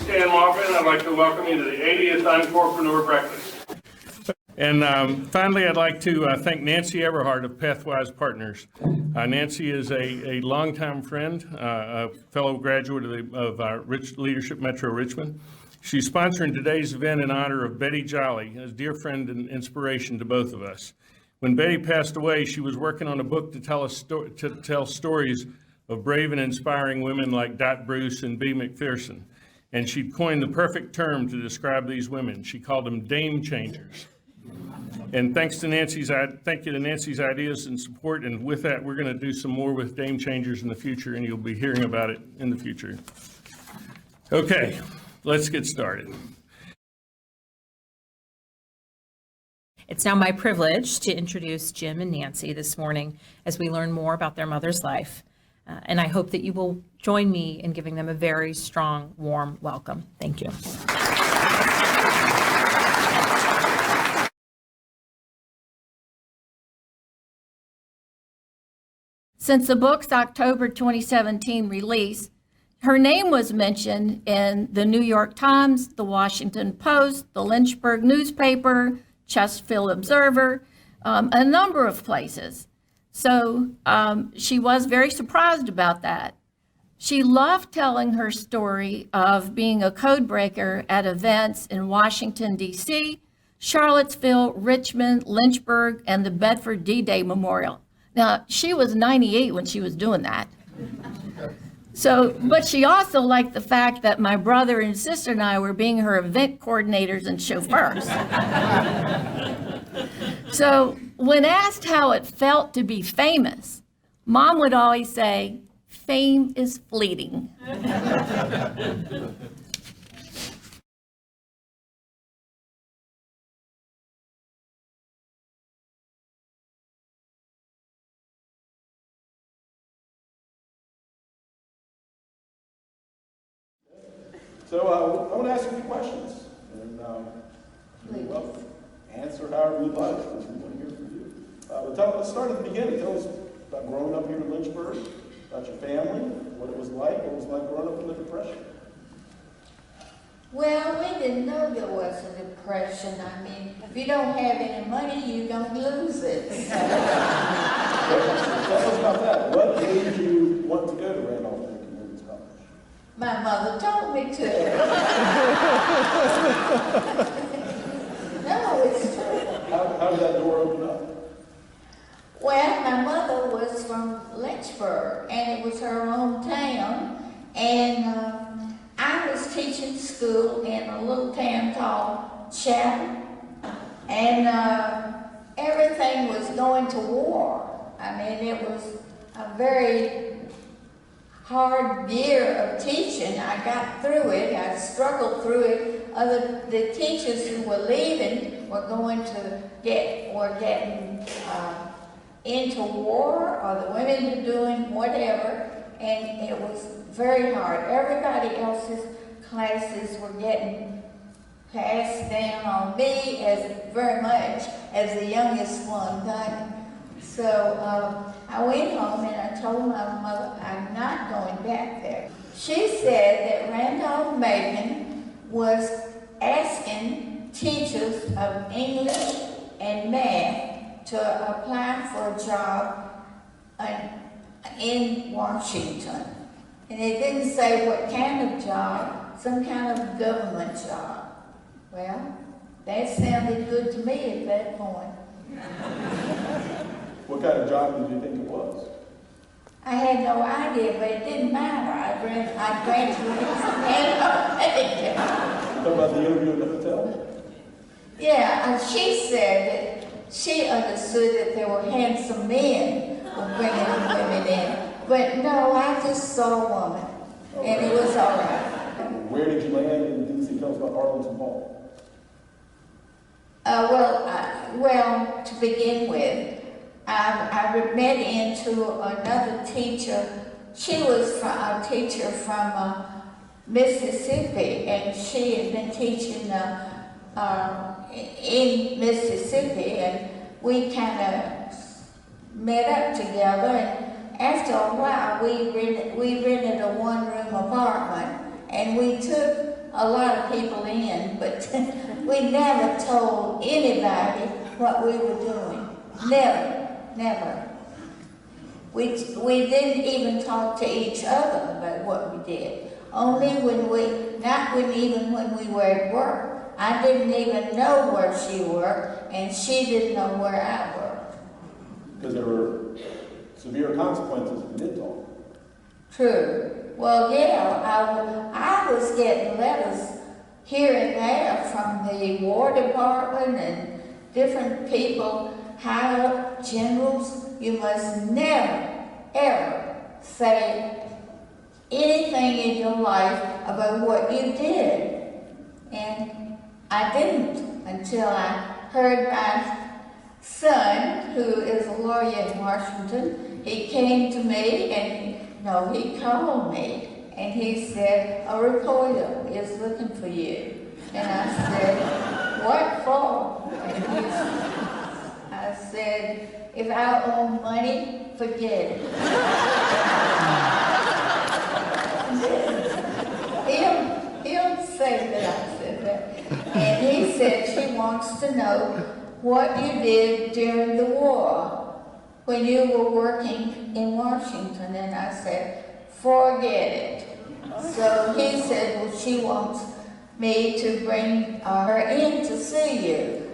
Stan Maupin. I'd like to welcome you to the 80th Entrepreneur Breakfast. And finally, I'd like to thank Nancy Everhart of Pathwise Partners. Nancy is a longtime friend, a fellow graduate of Leadership Metro Richmond. She's sponsoring today's event in honor of Betty Jolly, a dear friend and inspiration to both of us. When Betty passed away, she was working on a book to tell stories of brave and inspiring women like Dot Bruce and Bea McPherson. And she'd coined the perfect term to describe these women. She called them Dame Changers. And thank you to Nancy's ideas and support. And with that, we're going to do some more with Dame Changers in the future, and you'll be hearing about it in the future. Okay, let's get started. It's now my privilege to introduce Jim and Nancy this morning as we learn more about their mother's life. And I hope that you will join me in giving them a very strong, warm welcome. Thank you. Since the book's October 2017 release, her name was mentioned in the New York Times, the Washington Post, the Lynchburg newspaper, Chesterfield Observer, a number of places. So she was very surprised about that. She loved telling her story of being a code breaker at events in Washington, D.C., Charlottesville, Richmond, Lynchburg, and the Bedford D-Day Memorial. Now, she was 98 when she was doing that. So, but she also liked the fact that my brother and sister and I were being her event coordinators and chauffeurs. So when asked how it felt to be famous, Mom would always say, "Fame is fleeting." So I want to ask you a few questions, and well, answer however you'd like, because we want to hear from you. But let's start at the beginning. Tell us about growing up here in Lynchburg, about your family, what it was like growing up in the Depression. Well, we didn't know there was a depression. I mean, if you don't have any money, you don't lose it. So. Tell us about that. What made you want to go to Randolph Community College? My mother told me to. No, it's true. How did that door open up? Well, my mother was from Lynchburg, and it was her hometown, and I was teaching school in a little town called Chatham, and everything was going to war. I mean, it was a very hard year of teaching. I got through it. I struggled through it. The teachers who were leaving were getting into war, or the women were doing whatever, and it was very hard. Everybody else's classes were getting passed down on me as very much as the youngest one got. So I went home and I told my mother I'm not going back there. She said that Randolph-Macon was asking teachers of English and math to apply for a job in Washington. And it didn't say what kind of job, some kind of government job. Well, that sounded good to me at that point. What kind of job did you think it was? I had no idea, but it didn't matter. I graduated and Talk about the interview in the hotel? yeah, and she said that she understood that there were handsome men who were bringing women in. But no, I just saw a woman, and it was all right. Where did you land in D.C.? Tell us about Arlington Hall. Well, to begin with, I met into another teacher. She was a teacher from Mississippi, and she had been teaching in Mississippi, and we kind of met up together. And after a while, we rented a one-room apartment, and we took a lot of people in, but we never told anybody what we were doing. Never, never. We didn't even talk to each other about what we did. Only even when we were at work. I didn't even know where she worked, and she didn't know where I worked. Because there were severe consequences if you did talk. True. Well, yeah, I was getting letters here and there from the War Department and different people, high up generals. You must never, ever say anything in your life about what you did. And I didn't until I heard my son, who is a lawyer in Washington. He came to me he called me and he said, a reporter is looking for you. And I said, what for? And I said, if I owe money, forget it. He'll say that I said that. And he said she wants to know what you did during the war when you were working in Washington. And I said, forget it. So he said, well, she wants me to bring her in to see you.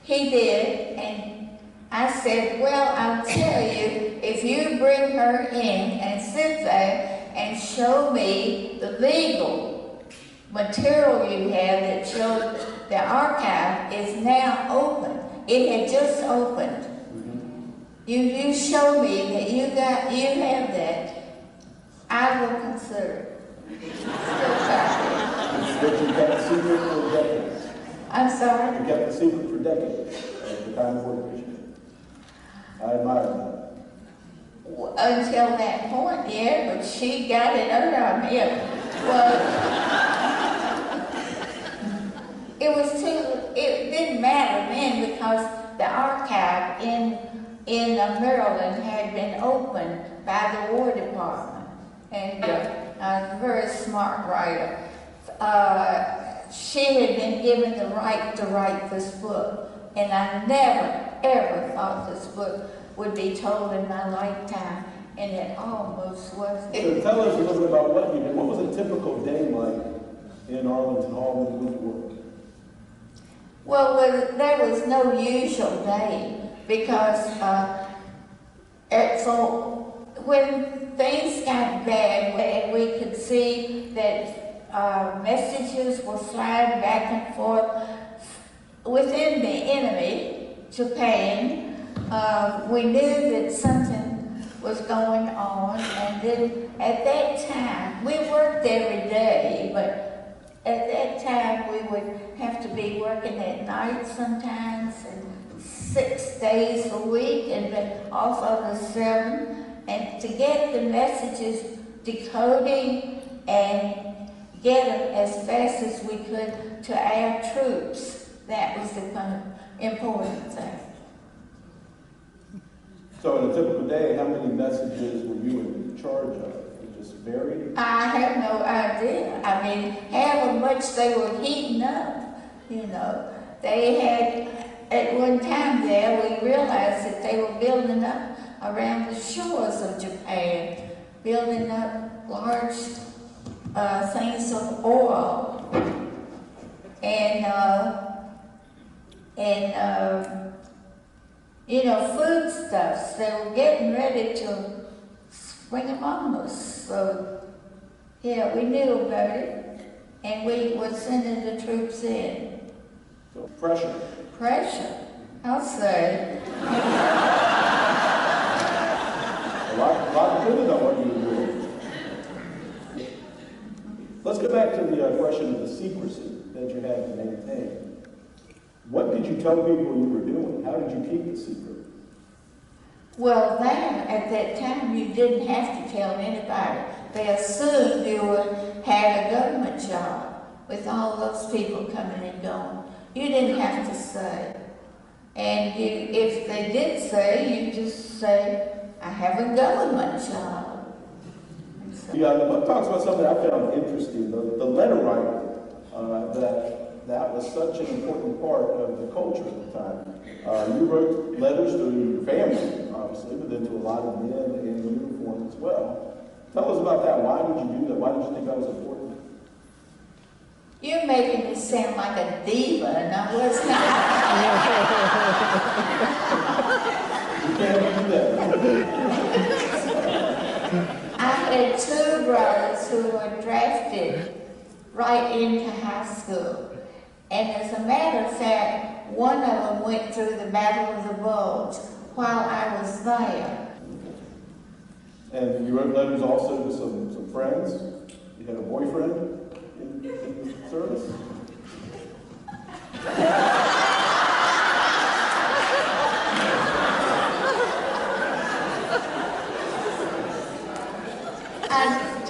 He did, and I said, well, I'll tell you, if you bring her in and sit there and show me the legal material you have that shows the archive is now open. It had just opened. You show me that you have that, I will consider it. But you kept the secret for decades. I'm sorry? You kept the secret for decades of the kind of work that you did. I admire that. Until that point, yeah, but she got it under me. Well, it didn't matter then because the archive in Maryland had been opened by the War Department. And I was a very smart writer. She had been given the right to write this book, and I never, ever thought this book would be told in my lifetime, and it almost was. So tell us a little bit about what you did. What was a typical day like in Arlington Hall when you worked? Well, there was no usual day because when things got bad and we could see that messages were flying back and forth within the enemy, Japan, we knew that something was going on, and then at that time, we worked every day, but at that time we would have to be working at night sometimes, and 6 days a week, and then also the 7, and to get the messages decoding and get them as fast as we could to our troops. That was the kind of important thing. So in a typical day, how many messages were you in charge of? It just varied? I have no idea. I mean, however much they were heating up, They had, at one time there, we realized that they were building up around the shores of Japan, building up large things of oil and foodstuffs. They were getting ready to spring them on us. So, yeah, we knew about it, and we were sending the troops in. So pressure. Pressure, I'll say. A lot depended on what you were doing. Let's get back to the question of the secrecy that you had to maintain. What did you tell people you were doing? How did you keep the secret? Well, at that time, you didn't have to tell anybody. They assumed you had a government job with all those people coming and going. You didn't have to say. And if they did say, you just say, I have a government job. The book talks about something I found interesting, the letter writing, that was such an important part of the culture at the time. You wrote letters to your family, obviously, but then to a lot of men in uniform as well. Tell us about that. Why did you do that? Why did you think that was important? You're making me sound like a diva, and I was not. You can't do that. I had two brothers who were drafted right into high school. And as a matter of fact, one of them went through the Battle of the Bulge while I was there. And you wrote letters also to some friends. You had a boyfriend in the service. I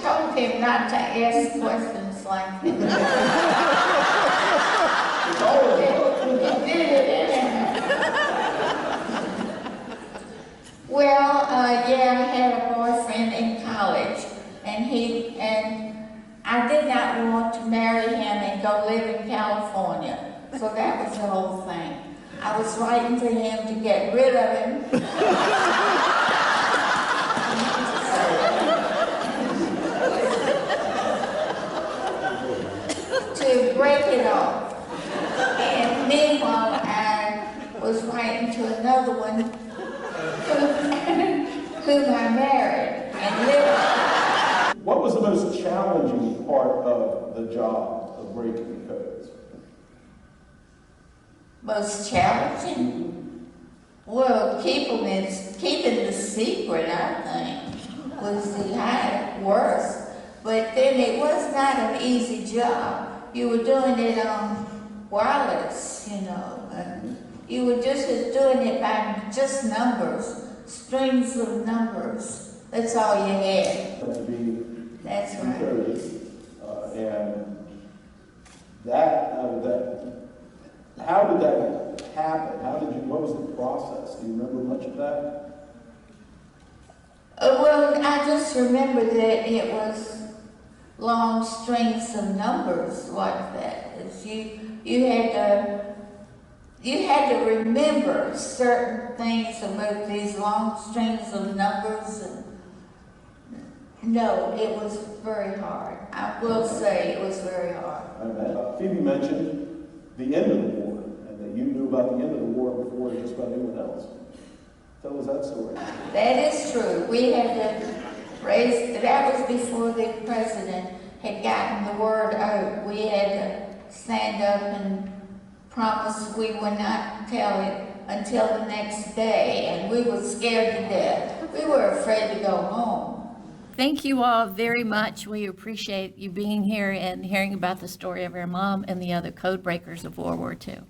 told him not to ask questions like that. It's all of it. He did it anyhow. Well, yeah, I had a boyfriend in college, and I did not want to marry him and go live in California. So that was the whole thing. I was writing to him to get rid of him. To break it off. And meanwhile, I was writing to another one whom I married and lived with. What was the most challenging part of the job of breaking the codes? Most challenging? Well, keeping the secret, I think, was the worst. But then it was not an easy job. You were doing it on wireless, you know. And you were just doing it by just numbers, strings of numbers. That's all you had. To be That's right. encouraged. And how did that happen? What was the process? Do you remember much of that? Well, I just remember that it was long strings of numbers like that. You had to remember certain things about these long strings of numbers. And no, it was very hard. I will say it was very hard. Phoebe mentioned the end of the war, and that you knew about the end of the war before just about anyone else. Tell us that story. That is true. We had to that was before the president had gotten the word out. We had to stand up and promise we would not tell it until the next day, and we were scared to death. We were afraid to go home. Thank you all very much. We appreciate you being here and hearing about the story of your mom and the other code breakers of World War II.